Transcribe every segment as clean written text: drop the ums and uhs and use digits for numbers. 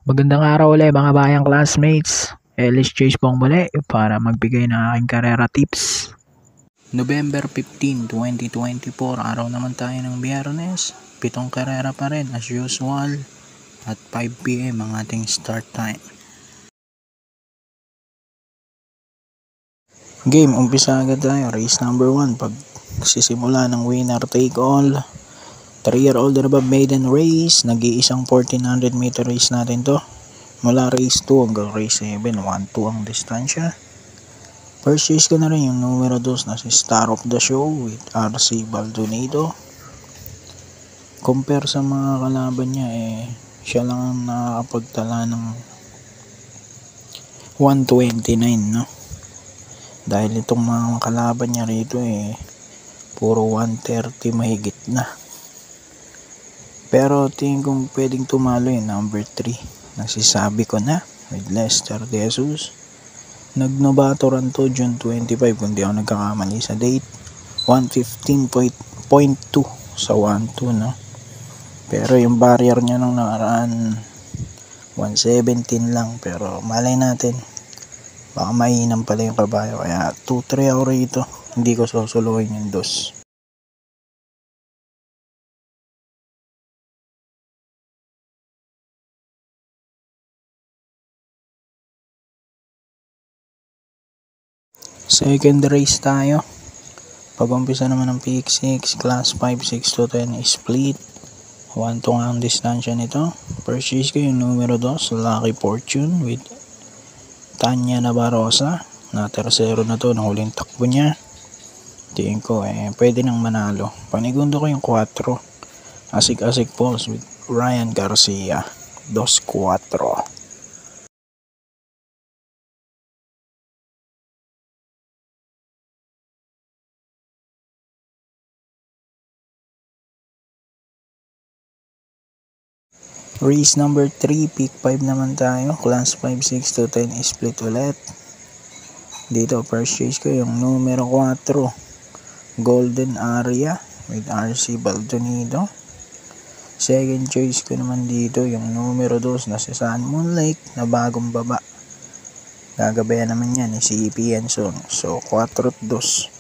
Magandang araw ulit mga bayang classmates. Ellis Chase pong muli para magbigay ng aking karera tips. November 15, 2024, araw naman tayo ng Biyernes. 7 karera pa rin as usual at 5 PM ang ating start time. Game, umpisa agad tayo. Race number 1, pagsisimula ng winner take all. 3-year-old and above maiden race, nag-iisang 1400 meter race natin to. Mula race 2 hanggang race 7, 1-2 ang distansya. First race ko na rin yung numero 2 na si Star of the Show with RC Baldonado. Compare sa mga kalaban niya, siya lang ang nakakapagtala ng 129, no? Dahil itong mga kalaban niya rito, puro 130 mahigit na. Pero tingin kong pwedeng tumalo yung number 3. Nasisabi ko na with Lester De Jesus. Nagnobatoran to June 25 kung di ako nagkakamali sa date. 115.2 sa 1-2, no? Pero yung barrier niya nung nakaraan 117 lang. Pero malay natin, baka mainam pala yung kabayo. Kaya 2-3 ako rito. Hindi ko susuluhin yung dos. Second race tayo. Pag-umpisa naman ng Peak 6, Class 5, 6 to 10 split. 1-2 nga ang distansya nito. First race ko yung numero 2, Lucky Fortune with Tanya Navarroza. Na tersero na to, nahuling takbo niya. Tingin ko pwede nang manalo. Panigundo ko yung 4, Asik-Asik Falls with Ryan Garcia. 2-4. Race number 3, Peak 5 naman tayo. Class 5, 6 to 10 split ulit. Dito, first race ko yung numero 4, Golden Area with RC Baldonado. Second choice ko naman dito yung numero 2 na si Sun Moon Lake na bagong baba. Gagabayan naman yan si EP Enson. So 4-2.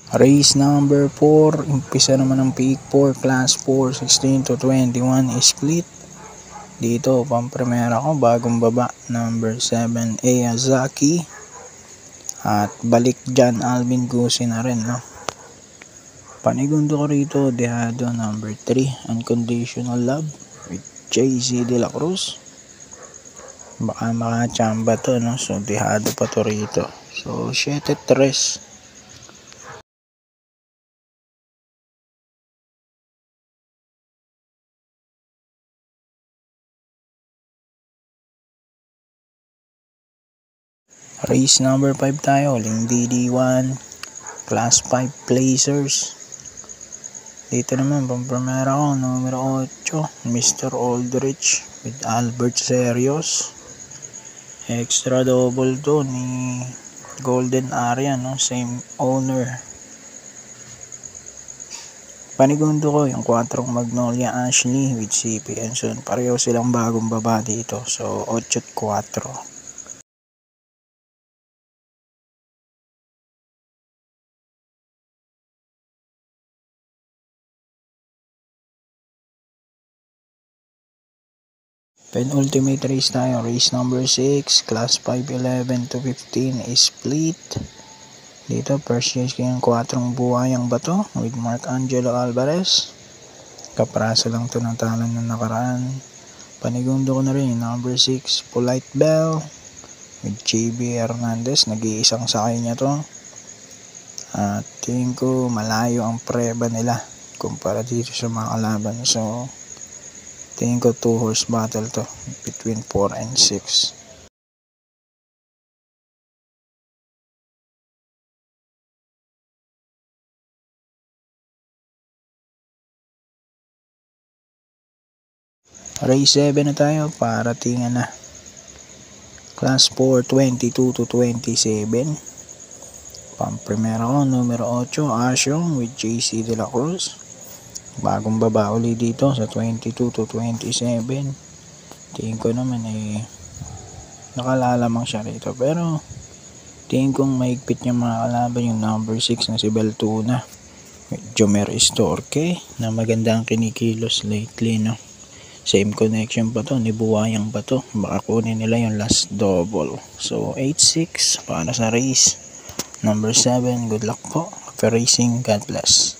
Race number 4, umpisa naman ng Peak 4, Class 4, 16 to 21 split. Dito, pampremera ko, bagong baba, number 7, Eyazaki. At balik dyan, Alvin Gusi na rin, no? Panigundo ko rito, dehado, number 3, Unconditional Love with JC De La Cruz. Baka makachamba to, no? So, dehado pa to rito. So, 7-3. Race number 5 tayo, Ling DD1, Class 5 Placers. Dito naman, pampremera ko, numero 8, Mr. Aldrich with Albert Serios. Extra double to ni Golden Area, no? Same owner. Panigundo ko yung 4 Magnolia Ashley with CP Enson. Pareho silang bagong baba dito. So, 8-4. Penultimate race tayo, race number 6, Class 5, 11 to 15 split. Dito, first race ko yung 4 Buhayang Bato with Mark Angelo Alvarez. Kapraso lang to ng talan ng nakaraan. Panigundo ko na rin yung number 6, Polite Bell with JB Hernandez. Nag-iisang sakay niya to. At tingin ko malayo ang preba nila kumpara dito sa mga kalaban. So, tingin ko 2-horse battle to between 4 and 6. Race 7 na tayo, paratingan na. Class 4, 22 to 27. Pang-primera ko, numero 8, Asyong with JC De La Cruz. Bagong baba uli dito sa 22 to 27. Tingin ko naman nakalalamang siya rito. Pero tingin kong maigpit niya mga kalaban yung number 6 na si Beltuna. Jomer Istorque na maganda ang kinikilos lately, no? Same connection pa to, ni Buwayang pa to. Baka kunin nila yung last double. So 8-6 para sa race number 7. Good luck po for racing. God bless.